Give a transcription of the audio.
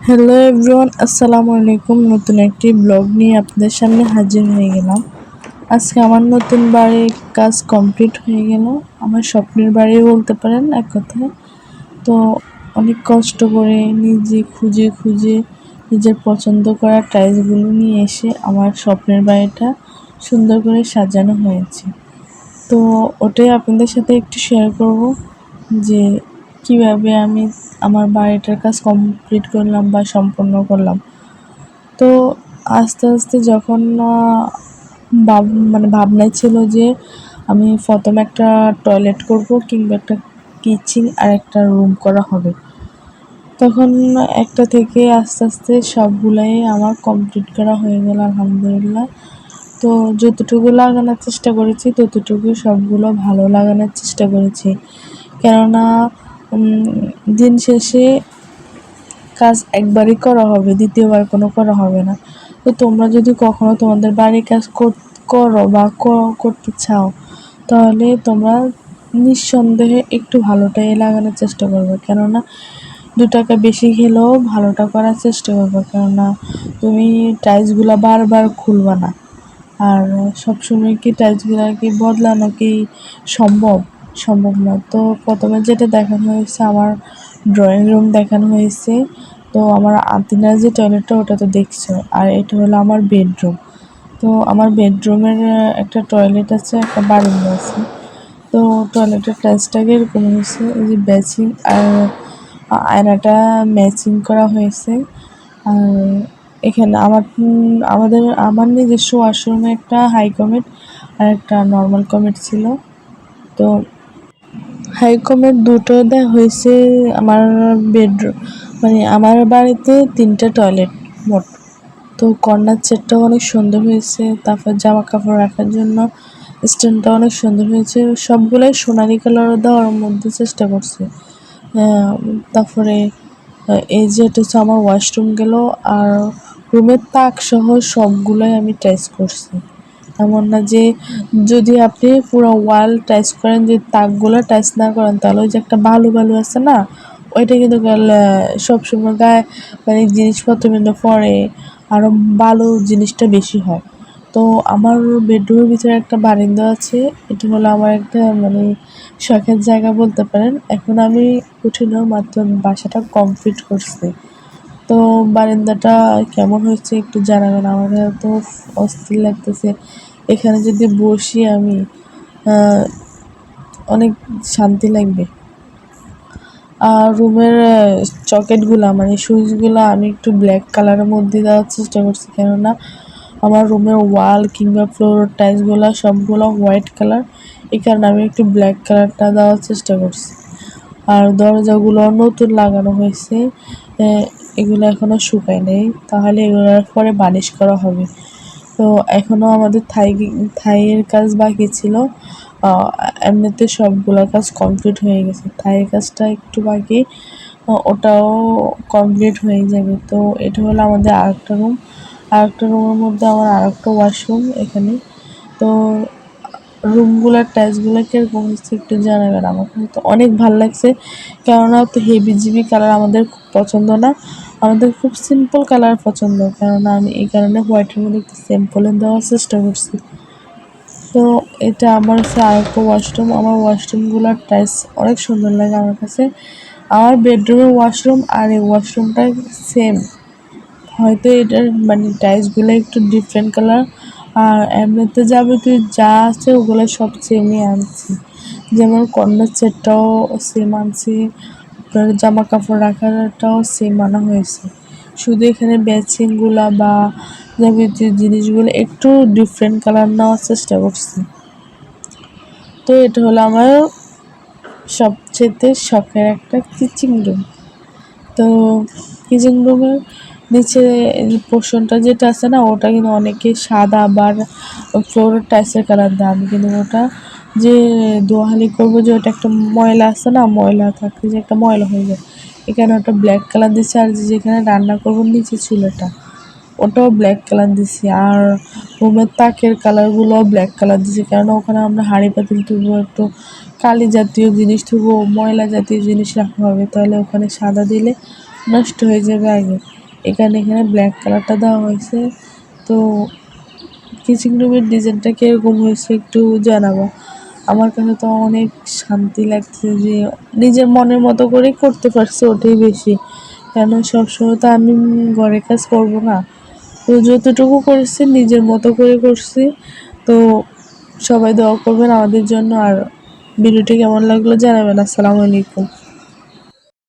Hello everyone, আসসালামু আলাইকুম। নতুন একটি ব্লগ নিয়ে আপনাদের সামনে হাজির হয়ে গেলাম। আজকে আমার নতুন বাড়ির কাজ কমপ্লিট হয়ে গেল। আমার স্বপ্নের বাড়ি বলতে পারেন এক কথায়। তো অনেক কষ্ট করে নিজে খুঁজে খুঁজে নিজের পছন্দ করা টাইলসগুলো নিয়ে এসে আমার স্বপ্নের বাড়িটা সুন্দর করে সাজানো হয়েছে। তো ওটাই আপনাদের সাথে একটু শেয়ার করব যে কিভাবে আমি আমার বাড়িটার কাজ কমপ্লিট করলাম বা সম্পন্ন করলাম। তো আস্তে আস্তে যখন ভাবনায় ছিল যে আমি প্রথমে একটা টয়লেট করব কিংবা একটা কিচেন আর একটা রুম করা হবে, তখন একটা থেকে আস্তে আস্তে সবগুলাই আমার কমপ্লিট করা হয়ে গেল আলহামদুলিল্লাহ। তো যতটুকু লাগানোর চেষ্টা করেছি ততটুকু সবগুলো ভালো লাগানোর চেষ্টা করেছি, কেননা দিন শেষে কাজ একবারই করা হবে, দ্বিতীয়বার কোনো করা হবে না। তো তোমরা যদি কখনো তোমাদের বাড়ির কাজ করো বা করতে চাও, তাহলে তোমরা নিঃসন্দেহে একটু ভালোটাই লাগানোর চেষ্টা করবে, কেননা 2 টাকা বেশি খেলেও ভালোটা করার চেষ্টা করবে, কেননা তুমি টাইলসগুলো বারবার খুলবা না। আর সবসময় কি টাইলসগুলো কি বদলানো কি সম্ভব? সম্ভব না। তো প্রথমে যেটা দেখানো হয়েছে আমার ড্রয়িং রুম দেখানো হয়েছে। তো আমার আতিনার যে টয়লেটটা ওটা তো দেখছো, আর এটা হলো আমার বেডরুম। তো আমার বেডরুমের একটা টয়লেট আছে, একটা বারান্দা আছে। তো টয়লেটের টাইলসটাকে এরকম হয়েছে, এই যে বেসিন আর আয়নাটা ম্যাচিং করা হয়েছে। আর এখানে আমার নিজস্ব ওয়াশরুমে একটা হাই কমেট আর একটা নর্মাল কমেট ছিল। তো হাই কমেট দুটো দেওয়া হয়েছে আমার বেডরুম, আমার বাড়িতে 3টা টয়লেট মোট। তো কর্নার সেটটাও অনেক সুন্দর হয়েছে, তারপর জামা কাপড় রাখার জন্য স্ট্যান্ডটা অনেক সুন্দর হয়েছে। সবগুলোই সোনালি কালার দেওয়ার মধ্যে চেষ্টা করছে। তারপরে এই যে এটা হচ্ছে আমার ওয়াশরুম গেল, আর রুমের তাক সহ সবগুলোই আমি টাইস করছি। এমন না যে যদি আপনি পুরো ওয়াল টাইস করেন, যে তাকগুলো টাইস না করেন, তাহলে ওই যে একটা বালু বালু আছে না, ওইটা কিন্তু সবসময় গায়ে জিনিসপত্র কিন্তু পরে আরও বালু জিনিসটা বেশি হয়। তো আমার বেডরুমের ভিতরে একটা বারান্দা আছে, এটা হলো আমার একটা শখের জায়গা বলতে পারেন। এখন আমি উঠিলেও মাত্র বাসাটা কমপ্লিট করছি। তো বারান্দাটা কেমন হয়েছে একটু জানাবেন, আমাদের তো অস্থির লাগতেছে। এখানে যদি বসি আমি অনেক শান্তি লাগবে। আর রুমের সকেটগুলা সুইচগুলো আমি একটু ব্ল্যাক কালারের মধ্যে দেওয়ার চেষ্টা করছি, কেননা আমার রুমের ওয়াল কিংবা ফ্লোর টাইলসগুলো সবগুলো হোয়াইট কালার, এই কারণে আমি একটু ব্ল্যাক কালারটা দেওয়ার চেষ্টা করছি। আর দরজাগুলো নতুন লাগানো হয়েছে, এগুলো এখনও শুকায় নেই, তাহলে এগুলোর পরে বানিশ করা হবে। তো এখনও আমাদের থাইয়ের কাজ বাকি ছিল। এমনিতে সবগুলো কাজ কমপ্লিট হয়ে গেছে, থাইয়ের কাজটা একটু বাকি, ওটাও কমপ্লিট হয়ে যাবে। তো এটা হলো আমাদের আরেকটা রুম। আরেকটা রুমের মধ্যে আমার আরেকটা ওয়াশরুম এখানে। তো রুমগুলোর টাইলসগুলো কীরকম হচ্ছে একটু জানাবেন। আমার কাছে তো অনেক ভালো লাগছে, কেননা তো হেভি জিবি কালার আমাদের খুব পছন্দ না, আমাদের খুব সিম্পল কালার পছন্দ, কেননা আমি এই কারণে হোয়াইটের মধ্যে একটু সিম্পলে দেওয়ার চেষ্টা করছি। তো এটা আমার হচ্ছে আরেকটা ওয়াশরুম। আমার ওয়াশরুমগুলোর টাইলস অনেক সুন্দর লাগে আমার কাছে। আমার বেডরুমের ওয়াশরুম আর এই ওয়াশরুমটা সেম, হয়তো এটার টাইলসগুলো একটু ডিফারেন্ট কালার, আর এমনিতে যাবতীয় যা আছে ওগুলো সব সেমই আনছি। যেমন কর্নার সেটটাও সেম আনছি, আপনার জামা কাপড় রাখারটাও সেম আনা হয়েছে। শুধু এখানে বেসিনগুলা বা যাবতীয় জিনিসগুলো একটু ডিফারেন্ট কালার নেওয়ার চেষ্টা করছি। তো এটা হলো আমার সবচেয়ে শখের একটা কিচেন রুম। তো কিচেন রুমের নিচে পোর্শনটা যেটা আছে না, ওটা কিন্তু অনেকে সাদা বা ফ্লোর টাইলসের কালার দেয়। আমি কিন্তু ওটা যে দোয়ালি করবো, যে ওটা একটা ময়লা আছে না, ময়লা থাকলে যে একটা ময়লা হয়ে যায়, এখানে ওটা ব্ল্যাক কালার দিচ্ছে। আর যেখানে রান্না করবো নিচে চুলাটা, ওটাও ব্ল্যাক কালার দিছি। আর রুমের তাকের কালারগুলোও ব্ল্যাক কালার দিছি, কেননা ওখানে আমরা হাঁড়ি পাতিল তুলবো, একটু কালি জাতীয় জিনিস তুলবো, ময়লা জাতীয় জিনিস রাখা হবে, তাহলে ওখানে সাদা দিলে নষ্ট হয়ে যাবে আগে। এখানে ব্ল্যাক কালারটা দেওয়া হয়েছে। তো কিচিং রুমের ডিজাইনটা কীরকম হয়েছে একটু জানাবো। আমার কাছে তো অনেক শান্তি লাগছে যে নিজের মনের মতো করেই করতে পারছি, ওটাই বেশি। কেন সবসময় তো আমি ঘরের কাজ করবো না, তো যতটুকু করেছি নিজের মতো করে করছি। তো সবাই দোয়া করবেন আমাদের জন্য, আর ভিডিওটি কেমন লাগলো জানাবেন। আসসালামু আলাইকুম।